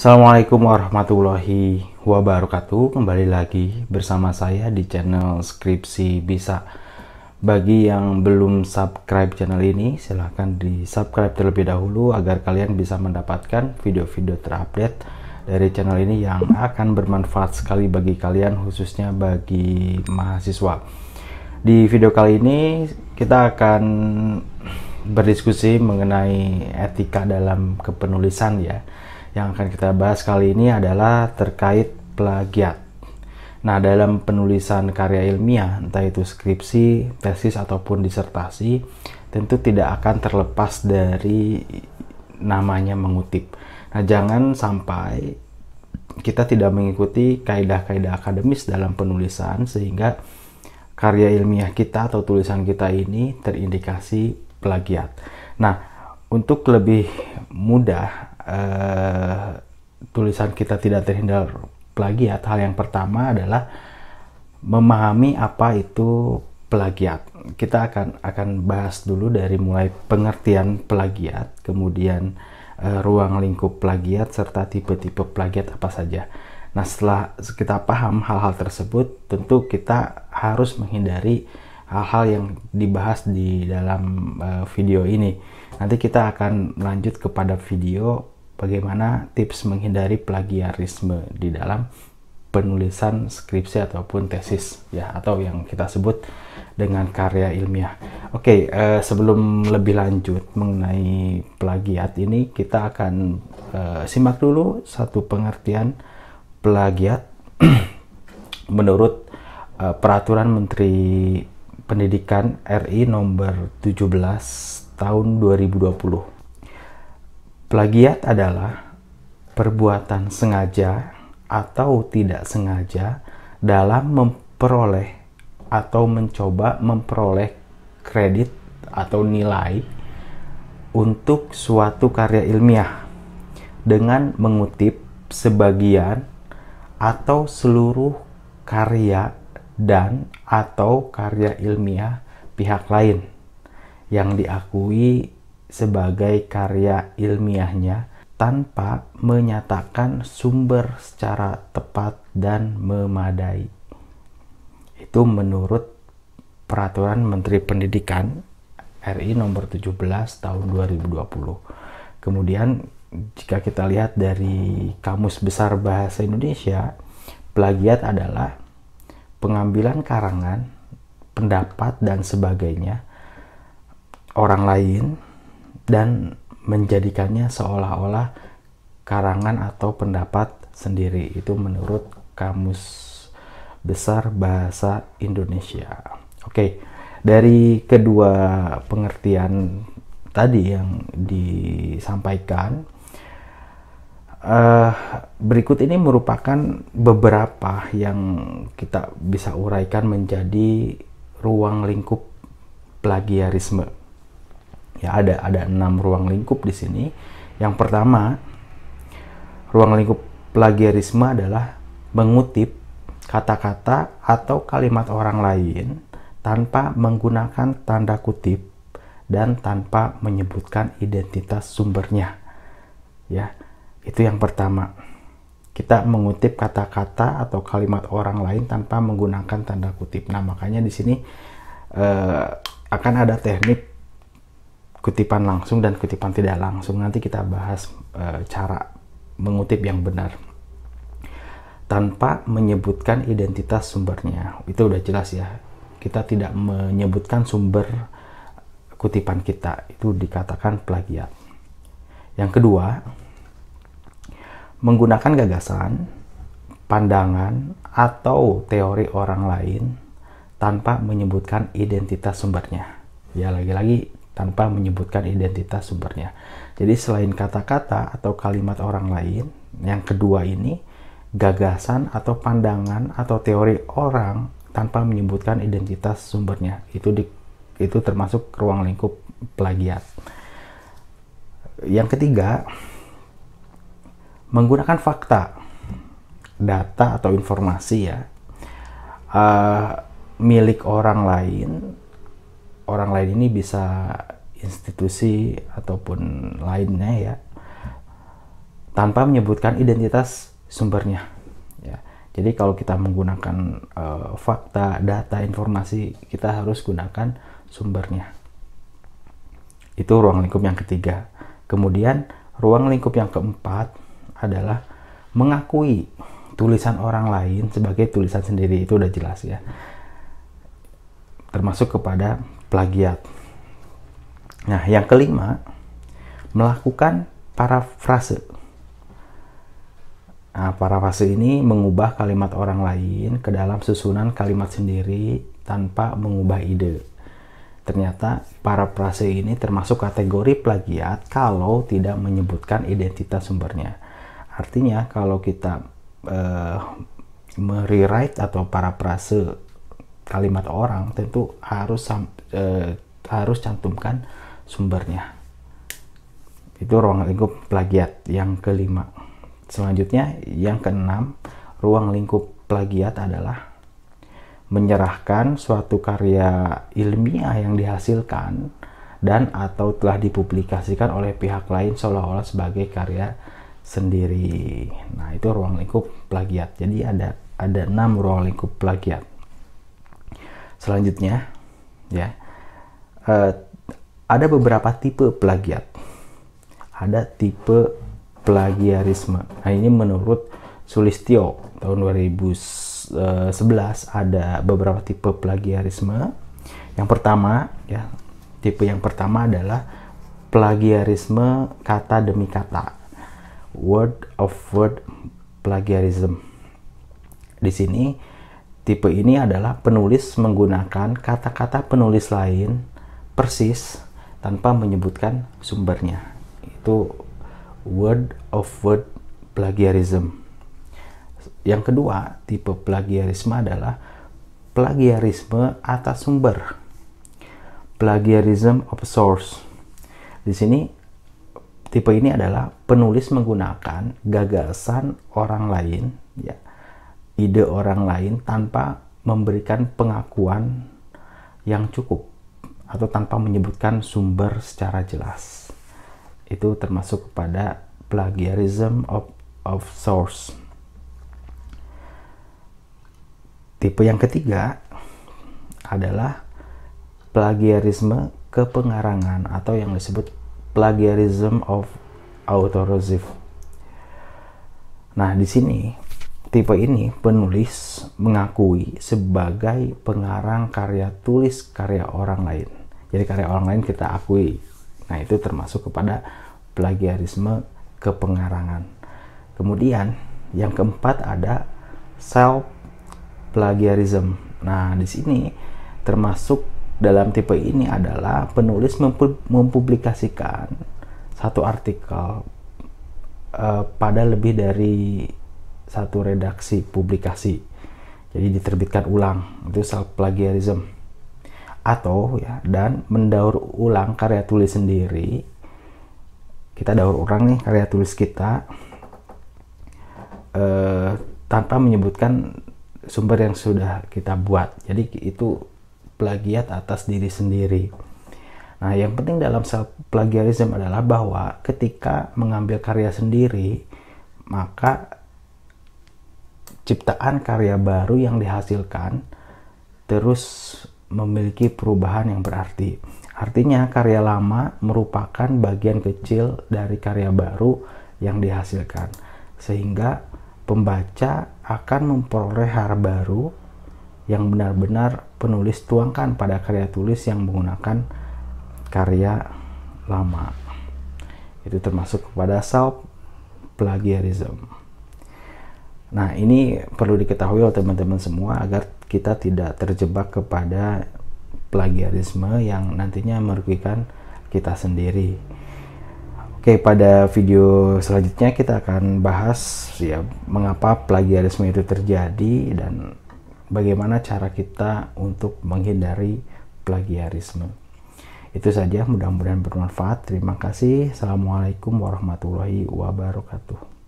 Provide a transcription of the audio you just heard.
Assalamualaikum warahmatullahi wabarakatuh. Kembali lagi bersama saya di channel Skripsi Bisa. Bagi yang belum subscribe channel ini, silahkan di subscribe terlebih dahulu agar kalian bisa mendapatkan video-video terupdate dari channel ini yang akan bermanfaat sekali bagi kalian, khususnya bagi mahasiswa. Di video kali ini kita akan berdiskusi mengenai etika dalam kepenulisan ya. Yang akan kita bahas kali ini adalah terkait plagiat. Nah, dalam penulisan karya ilmiah, entah itu skripsi, tesis, ataupun disertasi, tentu tidak akan terlepas dari namanya mengutip. Nah, jangan sampai kita tidak mengikuti kaidah-kaidah akademis dalam penulisan sehingga karya ilmiah kita atau tulisan kita ini terindikasi plagiat. Nah, untuk lebih mudah tulisan kita tidak terhindar plagiat, hal yang pertama adalah memahami apa itu plagiat. Kita akan bahas dulu dari mulai pengertian plagiat, kemudian ruang lingkup plagiat, serta tipe-tipe plagiat apa saja. Nah, setelah kita paham hal-hal tersebut, tentu kita harus menghindari hal-hal yang dibahas di dalam video ini. Nanti kita akan lanjut kepada video bagaimana tips menghindari plagiarisme di dalam penulisan skripsi ataupun tesis ya, atau yang kita sebut dengan karya ilmiah. Oke, sebelum lebih lanjut mengenai plagiat ini, kita akan simak dulu satu pengertian plagiat menurut Peraturan Menteri Pendidikan RI nomor 17 tahun 2020. Plagiat adalah perbuatan sengaja atau tidak sengaja dalam memperoleh atau mencoba memperoleh kredit atau nilai untuk suatu karya ilmiah dengan mengutip sebagian atau seluruh karya dan atau karya ilmiah pihak lain yang diakui sebagai karya ilmiahnya tanpa menyatakan sumber secara tepat dan memadai. Itu menurut Peraturan Menteri Pendidikan RI nomor 17 tahun 2020. Kemudian jika kita lihat dari Kamus Besar Bahasa Indonesia, plagiat adalah pengambilan karangan, pendapat dan sebagainya orang lain dan menjadikannya seolah-olah karangan atau pendapat sendiri. Itu menurut Kamus Besar Bahasa Indonesia. Oke, dari kedua pengertian tadi yang disampaikan, berikut ini merupakan beberapa yang kita bisa uraikan menjadi ruang lingkup plagiarisme. Ya, ada 6 ruang lingkup di sini. Yang pertama, ruang lingkup plagiarisme adalah mengutip kata-kata atau kalimat orang lain tanpa menggunakan tanda kutip dan tanpa menyebutkan identitas sumbernya. Ya, itu yang pertama. Kita mengutip kata-kata atau kalimat orang lain tanpa menggunakan tanda kutip. Nah, makanya di sini akan ada teknik kutipan langsung dan kutipan tidak langsung. Nanti kita bahas cara mengutip yang benar tanpa menyebutkan identitas sumbernya. Itu udah jelas ya, kita tidak menyebutkan sumber kutipan kita, itu dikatakan plagiat. Yang kedua, menggunakan gagasan, pandangan atau teori orang lain tanpa menyebutkan identitas sumbernya. Ya, lagi-lagi tanpa menyebutkan identitas sumbernya. Jadi selain kata-kata atau kalimat orang lain, yang kedua ini gagasan atau pandangan atau teori orang tanpa menyebutkan identitas sumbernya. Itu termasuk ruang lingkup plagiat. Yang ketiga, menggunakan fakta, data atau informasi ya milik orang lain. Orang lain ini bisa institusi ataupun lainnya ya, tanpa menyebutkan identitas sumbernya. Ya. Jadi kalau kita menggunakan fakta, data, informasi, kita harus gunakan sumbernya. Itu ruang lingkup yang ketiga. Kemudian ruang lingkup yang keempat adalah mengakui tulisan orang lain sebagai tulisan sendiri. Itu udah jelas ya. Termasuk kepada plagiat. Nah, yang kelima, melakukan parafrase. Nah, parafrase ini mengubah kalimat orang lain ke dalam susunan kalimat sendiri tanpa mengubah ide. Ternyata parafrase ini termasuk kategori plagiat kalau tidak menyebutkan identitas sumbernya. Artinya kalau kita merewrite atau parafrase kalimat orang, tentu harus cantumkan sumbernya. Itu ruang lingkup plagiat yang kelima. Selanjutnya yang keenam, ruang lingkup plagiat adalah menyerahkan suatu karya ilmiah yang dihasilkan dan atau telah dipublikasikan oleh pihak lain seolah-olah sebagai karya sendiri. Nah, itu ruang lingkup plagiat. Jadi ada 6 ruang lingkup plagiat. Selanjutnya ya, ada beberapa tipe plagiat. Ada tipe plagiarisme. Nah, ini menurut Sulistyo tahun 2011 ada beberapa tipe plagiarisme. Yang pertama ya, tipe yang pertama adalah plagiarisme kata demi kata, word of word plagiarism. Di sini tipe ini adalah penulis menggunakan kata-kata penulis lain persis tanpa menyebutkan sumbernya. Itu word of word plagiarism. Yang kedua, tipe plagiarisme adalah plagiarisme atas sumber, plagiarism of source. Di sini tipe ini adalah penulis menggunakan gagasan orang lain, ya, ide orang lain tanpa memberikan pengakuan yang cukup atau tanpa menyebutkan sumber secara jelas. Itu termasuk kepada plagiarism of source. Tipe yang ketiga adalah plagiarisme kepengarangan atau yang disebut plagiarism of authorship. Nah, di sini tipe ini penulis mengakui sebagai pengarang karya tulis karya orang lain. Jadi karya orang lain kita akui. Nah, itu termasuk kepada plagiarisme kepengarangan. Kemudian yang keempat ada self plagiarism. Nah, di sini termasuk dalam tipe ini adalah penulis mempublikasikan satu artikel pada lebih dari satu redaksi publikasi. Jadi diterbitkan ulang. Itu self plagiarism. Atau ya, dan mendaur ulang karya tulis sendiri. Kita daur ulang nih karya tulis kita tanpa menyebutkan sumber yang sudah kita buat. Jadi itu plagiat atas diri sendiri. Nah, yang penting dalam self plagiarism adalah bahwa ketika mengambil karya sendiri, maka ciptaan karya baru yang dihasilkan terus memiliki perubahan yang berarti. Artinya karya lama merupakan bagian kecil dari karya baru yang dihasilkan, sehingga pembaca akan memperoleh hal baru yang benar-benar penulis tuangkan pada karya tulis yang menggunakan karya lama. Itu termasuk kepada self plagiarism. Nah, ini perlu diketahui oleh teman-teman semua agar kita tidak terjebak kepada plagiarisme yang nantinya merugikan kita sendiri. Oke, pada video selanjutnya kita akan bahas ya mengapa plagiarisme itu terjadi dan bagaimana cara kita untuk menghindari plagiarisme. Itu saja, mudah-mudahan bermanfaat. Terima kasih. Assalamualaikum warahmatullahi wabarakatuh.